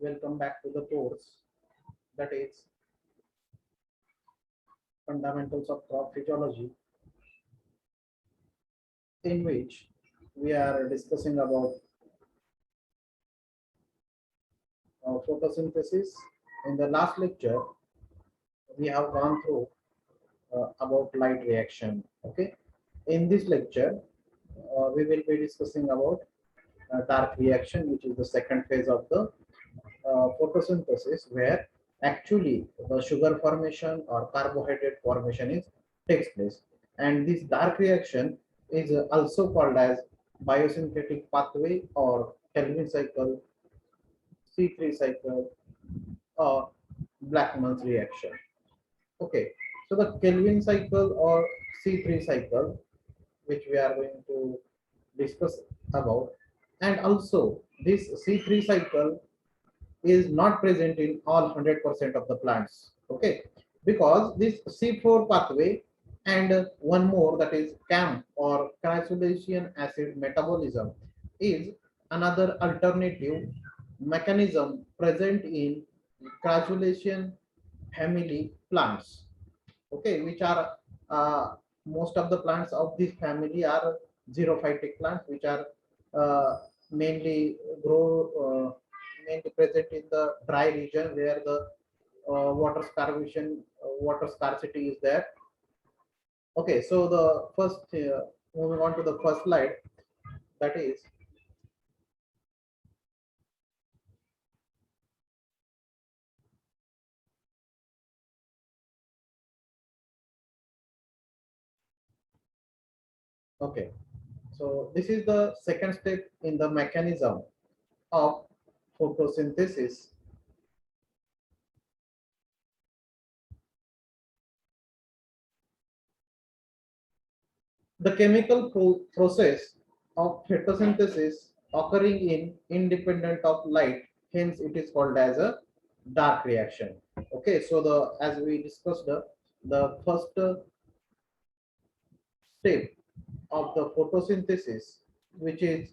Welcome back to the course that is Fundamentals of Crop Physiology, in which we are discussing about photosynthesis. In the last lecture, we have gone through about light reaction. Okay, in this lecture, we will be discussing about dark reaction, which is the second phase of the photosynthesis, where actually the sugar formation or carbohydrate formation is takes place, and this dark reaction is also called as biosynthetic pathway or Kelvin cycle, C3 cycle, or Blackman's reaction. Okay, so the Kelvin cycle or C3 cycle, which we are going to discuss about, and also this C3 cycle is not present in all 100% of the plants. Okay, because this C4 pathway and one more, that is CAM or crassulacean acid metabolism, is another alternative mechanism present in crassulacean family plants. Okay, which are most of the plants of this family are xerophytic plants, which are uh, mainly grow mainly present in the dry region where the water scarcity is there. Okay, so the first moving on to the first slide, that is okay. So this is the second step in the mechanism of photosynthesis. The chemical process of photosynthesis occurring in independent of light, hence it is called as a dark reaction. Okay, so the as we discussed the first step of the photosynthesis, which is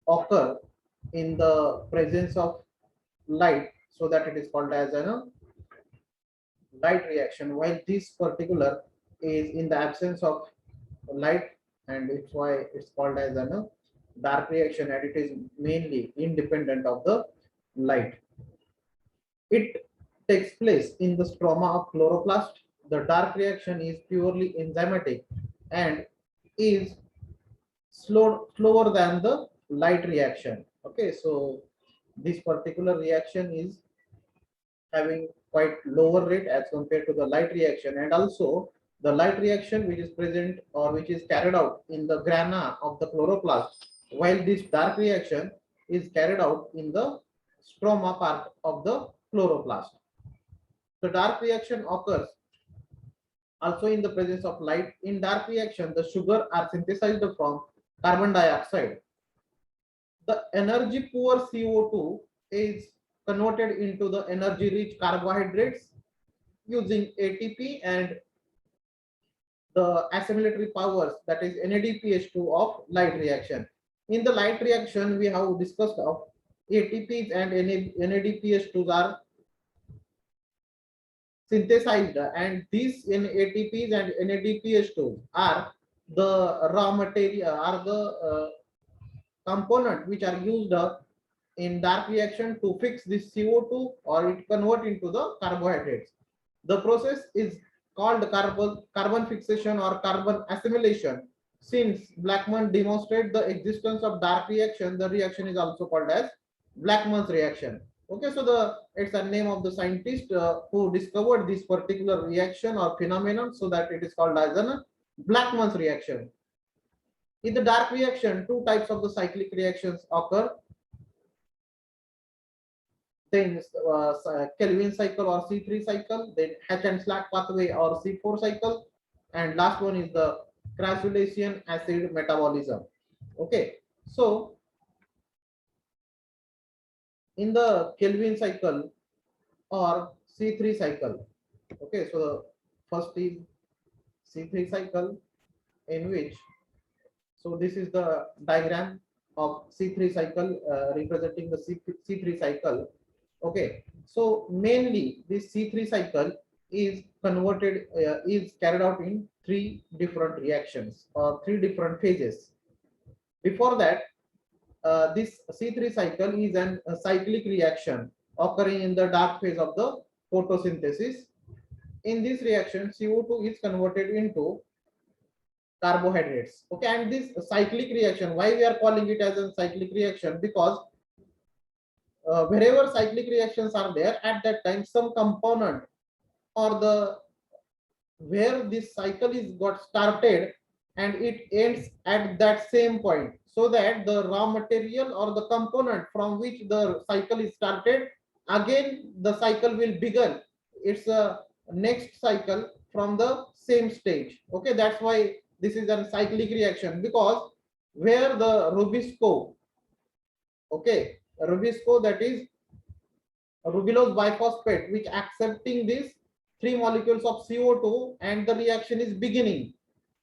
occur in the presence of light, so that it is called as a light reaction, while this particular is in the absence of light, and it's why it's called as a dark reaction, and it is mainly independent of the light. It takes place in the stroma of chloroplast. The dark reaction is purely enzymatic and is slower than the light reaction. Okay, so this particular reaction is having quite lower rate as compared to the light reaction, and also the light reaction which is present or which is carried out in the grana of the chloroplast, while this dark reaction is carried out in the stroma part of the chloroplast. The dark reaction occurs also in the presence of light. In dark reaction, the sugar are synthesized from carbon dioxide. The energy poor CO2 is converted into the energy rich carbohydrates using ATP and the assimilatory powers, that is NADPH2 of light reaction. In the light reaction, we have discussed of ATPs and NADPH2s are synthesized, and these ATPs and NADPH2 are the raw material, are the component which are used in dark reaction to fix this CO2 or it convert into the carbohydrates. The process is called carbon fixation or carbon assimilation. Since Blackman demonstrated the existence of dark reaction, the reaction is also called as Blackman's reaction. Okay, so it's a name of the scientist who discovered this particular reaction or phenomenon, so that it is called as a Blackman's reaction. In the dark reaction, two types of the cyclic reactions occur. Then Kelvin cycle or C3 cycle, then Hatch and Slack pathway or C4 cycle, and last one is the crassulacean acid metabolism. Okay, so in the Kelvin cycle or C3 cycle, okay, so the first is C3 cycle, in which, so this is the diagram. of C3 cycle, representing the C3 cycle. Okay, so mainly this C3 cycle is converted, is carried out in three different reactions or three different phases. Before that, this C3 cycle is a cyclic reaction occurring in the dark phase of the photosynthesis. In this reaction, CO2 is converted into carbohydrates. Okay, and this cyclic reaction, why we are calling it as a cyclic reaction? Because wherever cyclic reactions are there, at that time some component or the where this cycle is got started and it ends at that same point, so that the raw material or the component from which the cycle is started, again the cycle will begin its next cycle from the same stage. Okay, that's why this is a cyclic reaction, because where the rubisco, okay, rubisco, that is rubulose biphosphate, which accepting these three molecules of CO2, and the reaction is beginning.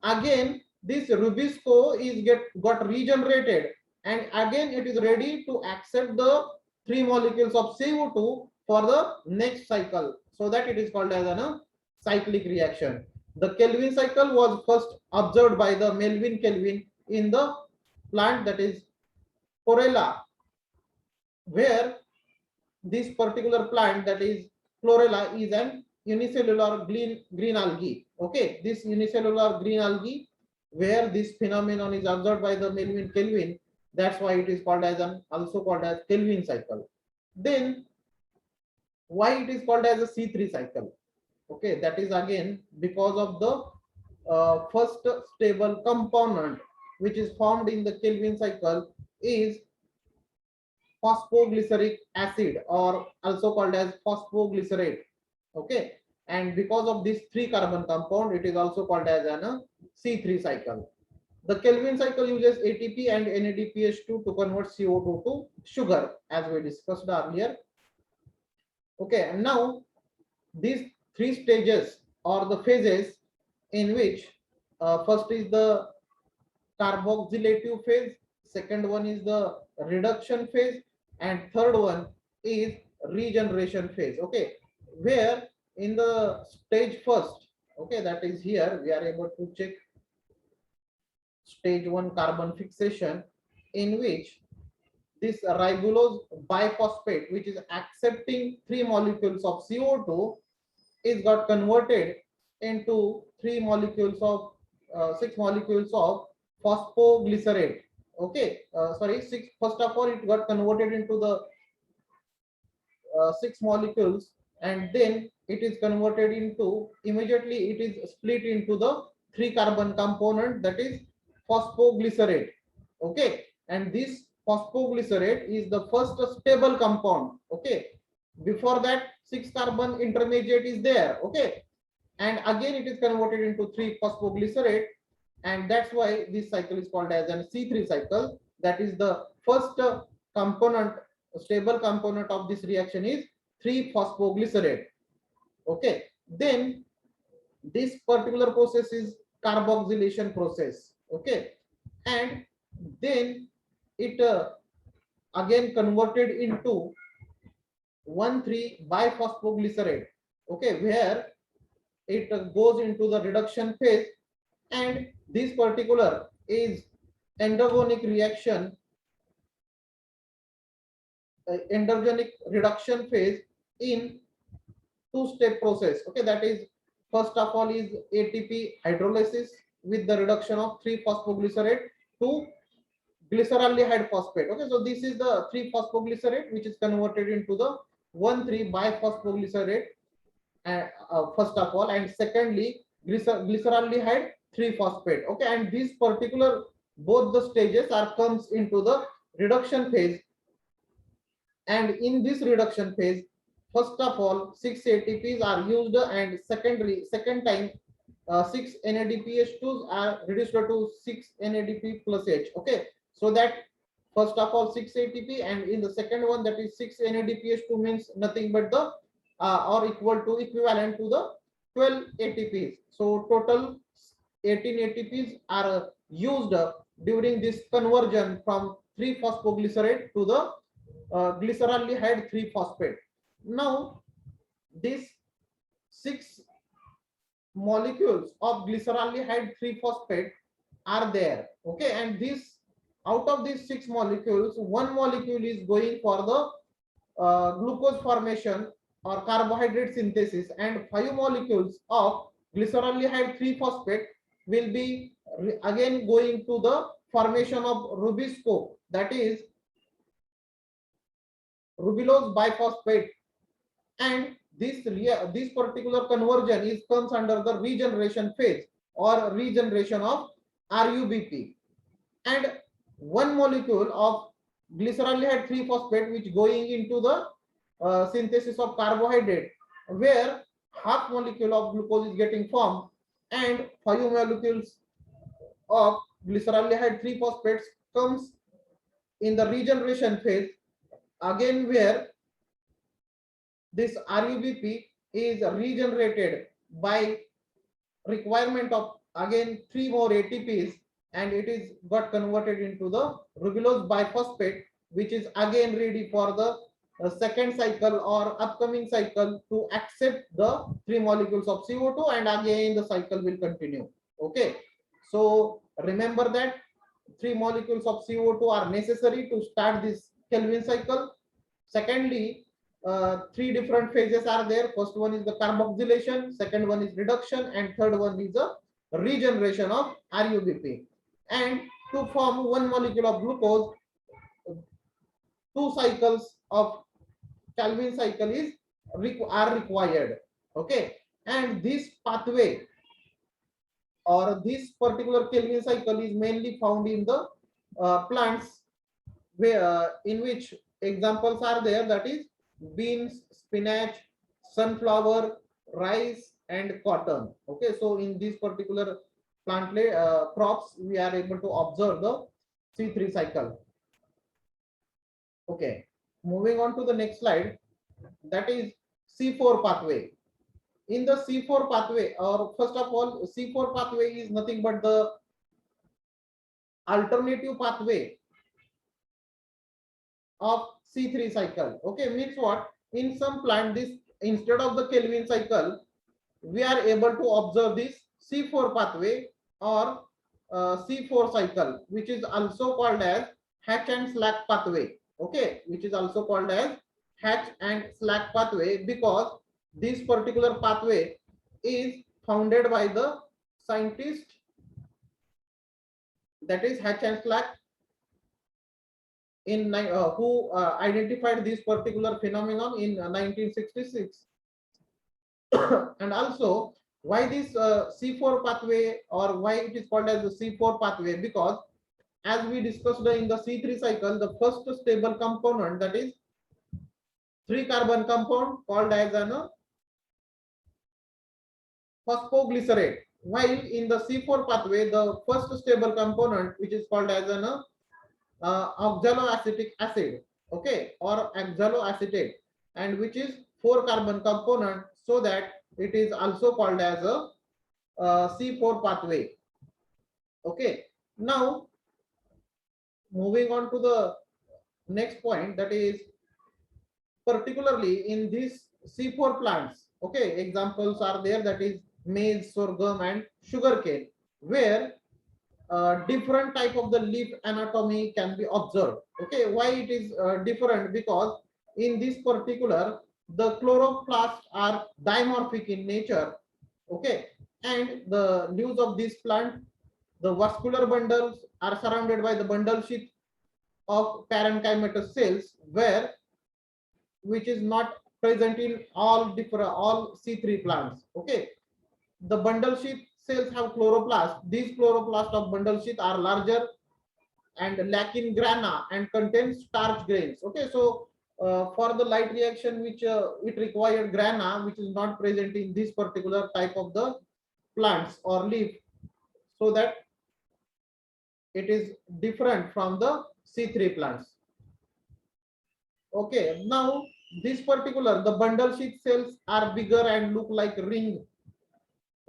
Again, this rubisco is got regenerated, and again it is ready to accept the three molecules of CO2 for the next cycle. So that it is called as a cyclic reaction. The Kelvin cycle was first observed by the Melvin Kelvin in the plant, that is Chlorella, where this particular plant, that is Chlorella, is an unicellular green algae. Okay, this unicellular green algae, where this phenomenon is observed by the Melvin Kelvin, that's why it is called as also called as Kelvin cycle. Then why it is called as a C3 cycle? Okay, that is again because of the first stable component which is formed in the Kelvin cycle is phosphoglyceric acid, or also called as phosphoglycerate. Okay, and because of this three carbon compound, it is also called as an C3 cycle. The Kelvin cycle uses ATP and NADPH2 to convert CO2 to sugar, as we discussed earlier. Okay, and now these three stages or the phases, in which first is the carboxylative phase, second one is the reduction phase, and third one is regeneration phase. Okay, where in the stage first, okay, that is here we are able to check stage 1 carbon fixation, in which this ribulose biphosphate, which is accepting three molecules of CO2, is got converted into three molecules of 6 molecules of phosphoglycerate. Okay, sorry, six. First of all, it got converted into the 6 molecules, and then it is converted into, immediately it is split into the three carbon component, that is phosphoglycerate. Okay, and this phosphoglycerate is the first stable compound. Okay, before that 6 carbon intermediate is there. Okay, and again it is converted into 3-phosphoglycerate, and that's why this cycle is called as a C3 cycle. That is the first component, stable component of this reaction is 3-phosphoglycerate. Okay, then this particular process is carboxylation process. Okay, and then it again converted into 1,3-biphosphoglycerate. Okay, where it goes into the reduction phase, and this particular is endogenic reaction, endogenic reduction phase in two-step process. Okay, that is first of all is ATP hydrolysis with the reduction of 3-phosphoglycerate to glyceraldehyde phosphate. Okay, so this is the 3-phosphoglycerate which is converted into the 1,3-biphosphoglycerate, first of all, and secondly glyceraldehyde 3-phosphate. Okay, and these particular both the stages are comes into the reduction phase, and in this reduction phase, first of all 6 ATPs are used, and second time 6 NADPH2s are reduced to 6 NADP plus H. Okay, so that first of all 6 ATP, and in the second one, that is 6 NADPH2, means nothing but the or equal to equivalent to the 12 ATPs. So total 18 ATPs are used during this conversion from 3-phosphoglycerate to the glyceraldehyde 3-phosphate. Now these 6 molecules of glyceraldehyde 3-phosphate are there. Okay, and this, out of these 6 molecules, 1 molecule is going for the glucose formation or carbohydrate synthesis, and 5 molecules of glyceraldehyde 3-phosphate will be again going to the formation of rubisco, that is rubulose biphosphate. And this particular conversion is comes under the regeneration phase or regeneration of RUBP. And 1 molecule of glyceraldehyde 3-phosphate which going into the synthesis of carbohydrate, where half molecule of glucose is getting formed, and 5 molecules of glyceraldehyde 3-phosphates comes in the regeneration phase, again where this RUBP is regenerated by requirement of again 3 more ATPs, and it is got converted into the rubulose biphosphate, which is again ready for the second cycle or upcoming cycle to accept the 3 molecules of CO2, and again the cycle will continue. Okay, so remember that 3 molecules of CO2 are necessary to start this Kelvin cycle. Secondly, 3 different phases are there. First one is the carboxylation, second one is reduction, and third one is the regeneration of RUBP. And to form 1 molecule of glucose, 2 cycles of Calvin cycle are required. Okay, and this pathway or this particular Kelvin cycle is mainly found in the plants where in which examples are there, that is beans, spinach, sunflower, rice, and cotton. Okay, so in this particular plant crops we are able to observe the C3 cycle. Okay, moving on to the next slide, that is C4 pathway. In the C4 pathway, or first of all, C4 pathway is nothing but the alternative pathway of C3 cycle. Okay, means what? In some plant, this instead of the Kelvin cycle, we are able to observe this C4 pathway or C4 cycle, which is also called as Hatch and Slack pathway. Okay, which is also called as Hatch and Slack pathway, because this particular pathway is founded by the scientist, that is Hatch and Slack, in who identified this particular phenomenon in 1966. And also, why this C4 pathway, or why it is called as the C4 pathway? Because as we discussed in the C3 cycle, the first stable component, that is 3-carbon compound called as an phosphoglycerate, while in the C4 pathway the first stable component, which is called as an oxaloacetic acid, okay, or oxaloacetate, and which is 4-carbon component, so that it is also called as a C4 pathway. Okay, now moving on to the next point, that is particularly in these C4 plants. Okay, examples are there, that is maize, sorghum, and sugarcane, where different type of the leaf anatomy can be observed. Okay, why it is different? Because in this particular, the chloroplasts are dimorphic in nature. Okay, and the leaves of this plant, the vascular bundles are surrounded by the bundle sheath of parenchymatous cells, where which is not present in all C3 plants. Okay, the bundle sheath cells have chloroplast. These chloroplasts of bundle sheath are larger and lack in grana and contain starch grains. Okay, so for the light reaction which it required grana, which is not present in this particular type of the plants or leaf, so that it is different from the C3 plants. Okay, now this particular, the bundle sheath cells are bigger and look like ring.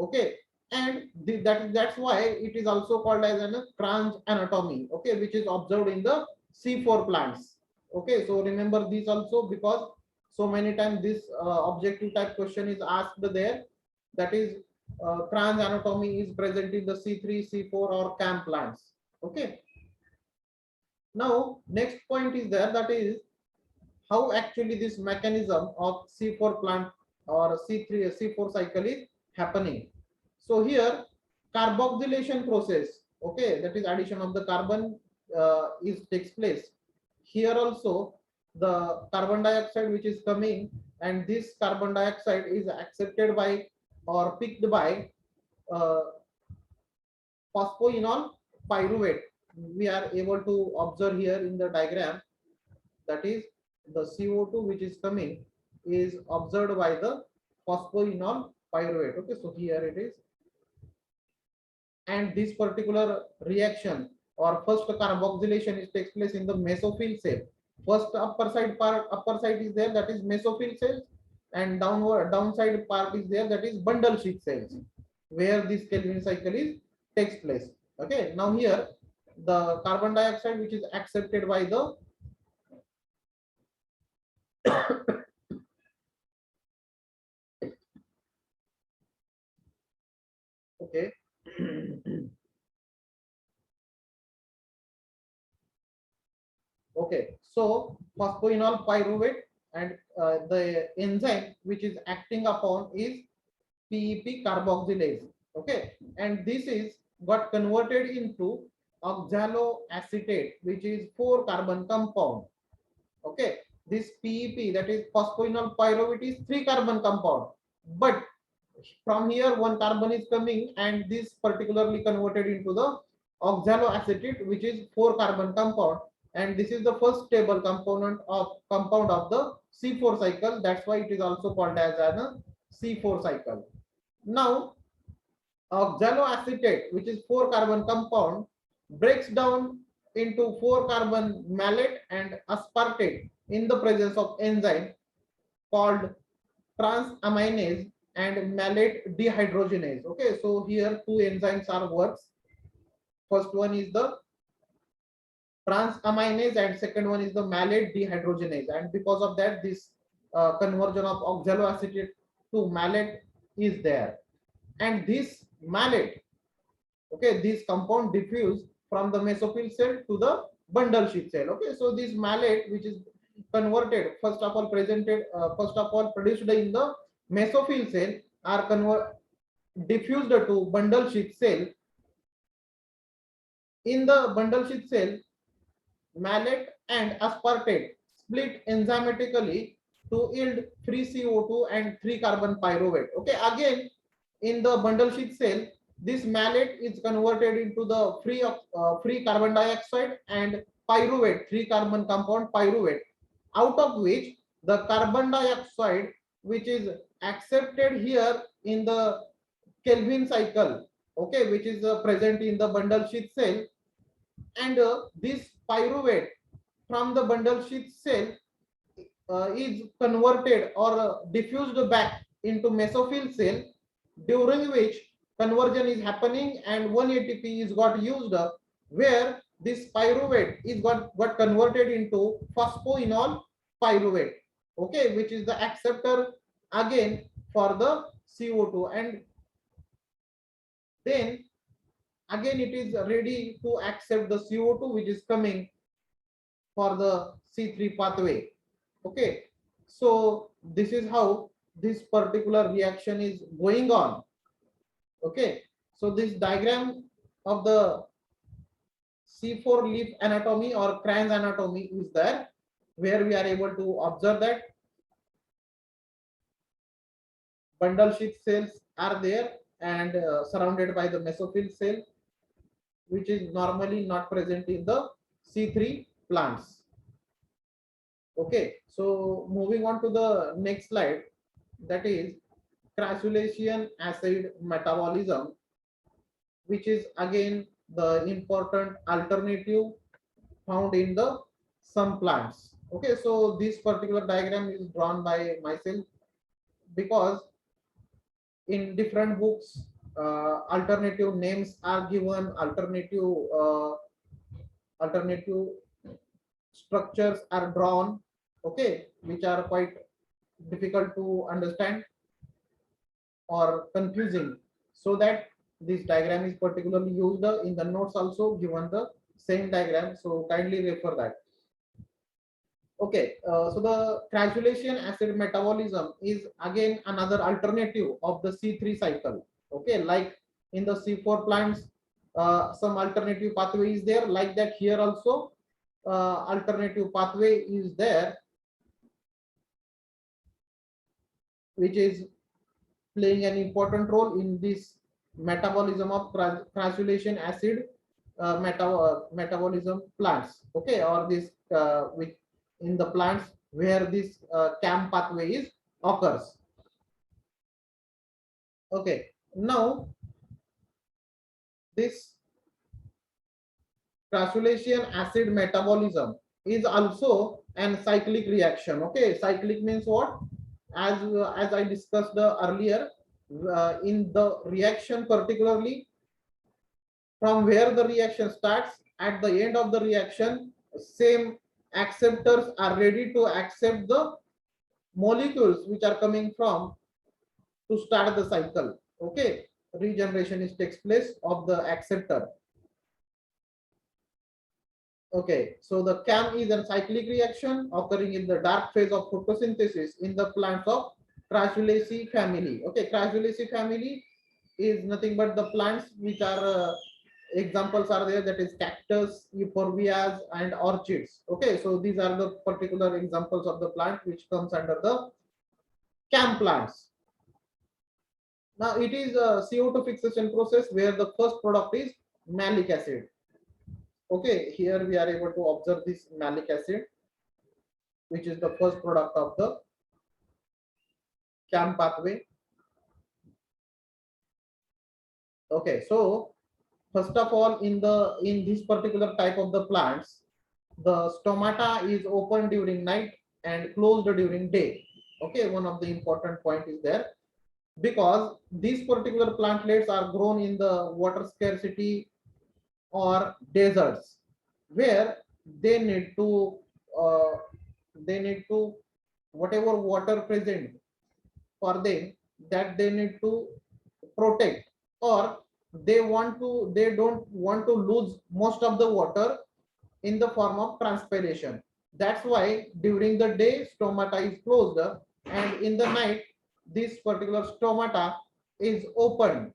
Okay, and that's why it is also called as an Kranz anatomy. Okay, which is observed in the C4 plants. Okay, so remember this also, because so many times this objective type question is asked there. That is, trans anatomy is present in the C3, C4 or CAM plants. Okay. Now, next point is there, that is how actually this mechanism of C4 plant or C3, C4 cycle is happening. So here, carboxylation process, okay, that is addition of the carbon is takes place. Here also, the carbon dioxide which is coming, and this carbon dioxide is accepted by or picked by uh, phosphoenol pyruvate. We are able to observe here in the diagram, that is the CO2 which is coming is observed by the phosphoenol pyruvate. Okay, so here it is, and this particular reaction or first carboxylation is takes place in the mesophyll cell. First upper side is there, that is mesophyll cells, and downside part is there, that is bundle sheath cells, where this Kelvin cycle is takes place. Okay, now here the carbon dioxide which is accepted by the okay. Okay, so phosphoenol pyruvate, and the enzyme which is acting upon is PEP carboxylase. Okay, and this is got converted into oxaloacetate, which is 4-carbon compound. Okay, this PEP, that is phosphoenol pyruvate, is 3-carbon compound, but from here one carbon is coming, and this particularly converted into the oxaloacetate, which is 4-carbon compound, and this is the first stable compound of the C4 cycle. That's why it is also called as a C4 cycle. Now oxaloacetate, which is 4-carbon compound, breaks down into 4-carbon malate and aspartate in the presence of enzyme called transaminase and malate dehydrogenase. Okay, so here two enzymes are works. First one is the transaminase and second one is the malate dehydrogenase, and because of that this conversion of oxaloacetate to malate is there, and this malate, okay, this compound diffuse from the mesophyll cell to the bundle sheath cell. Okay, so this malate which is converted first of all produced in the mesophyll cell are diffused to bundle sheath cell. In the bundle sheath cell, malate and aspartate split enzymatically to yield free CO2 and 3-carbon pyruvate. Okay, again in the bundle sheath cell, this malate is converted into the free carbon dioxide and pyruvate, 3-carbon compound pyruvate, out of which the carbon dioxide which is accepted here in the Kelvin cycle, okay, which is present in the bundle sheath cell, and this pyruvate from the bundle sheath cell is converted or diffused back into mesophyll cell, during which conversion is happening and 1 ATP is got used, where this pyruvate is got converted into phosphoenol pyruvate, okay, which is the acceptor again for the CO2, and then again it is ready to accept the CO2 which is coming for the C3 pathway. Okay, so this is how this particular reaction is going on. Okay, so this diagram of the C4 leaf anatomy or Kranz anatomy is there, where we are able to observe that bundle sheath cells are there and surrounded by the mesophyll cell, which is normally not present in the C3 plants. Okay, so moving on to the next slide, that is crassulacean acid metabolism, which is again the important alternative found in the some plants. Okay, so this particular diagram is drawn by myself because in different books alternative names are given, alternative structures are drawn, okay, which are quite difficult to understand or confusing, so that this diagram is particularly used in the notes, also given the same diagram, so kindly refer that. Okay, so the crassulation acid metabolism is again another alternative of the C3 cycle. Okay, like in the C4 plants, some alternative pathway is there. Like that, here also alternative pathway is there, which is playing an important role in this metabolism of crassulation acid metabolism plants. Okay, or this which in the plants where this CAM pathway is occurs. Okay, now this crassulation acid metabolism is also an cyclic reaction. Okay, cyclic means what? As I discussed earlier, in the reaction, particularly from where the reaction starts, at the end of the reaction, same acceptors are ready to accept the molecules which are coming from to start the cycle. Okay, regeneration is takes place of the acceptor. Okay, so the CAM is a cyclic reaction occurring in the dark phase of photosynthesis in the plants of Crassulaceae family. Okay, Crassulaceae family is nothing but the plants which are examples are there, that is cactus, euphorbias, and orchids. Okay, so these are the particular examples of the plant which comes under the CAM plants. Now it is a CO2 fixation process where the first product is malic acid. Okay, here we are able to observe this malic acid, which is the first product of the CAM pathway. Okay, so first of all, in this particular type of the plants, the stomata is open during night and closed during day. Okay, one of the important point is there, because these particular plantlets are grown in the water scarcity or deserts, where they need to uh, they need to whatever water present for them, that they need to protect, or they don't want to lose most of the water in the form of transpiration. That's why during the day stomata is closed, and in the night this particular stomata is open.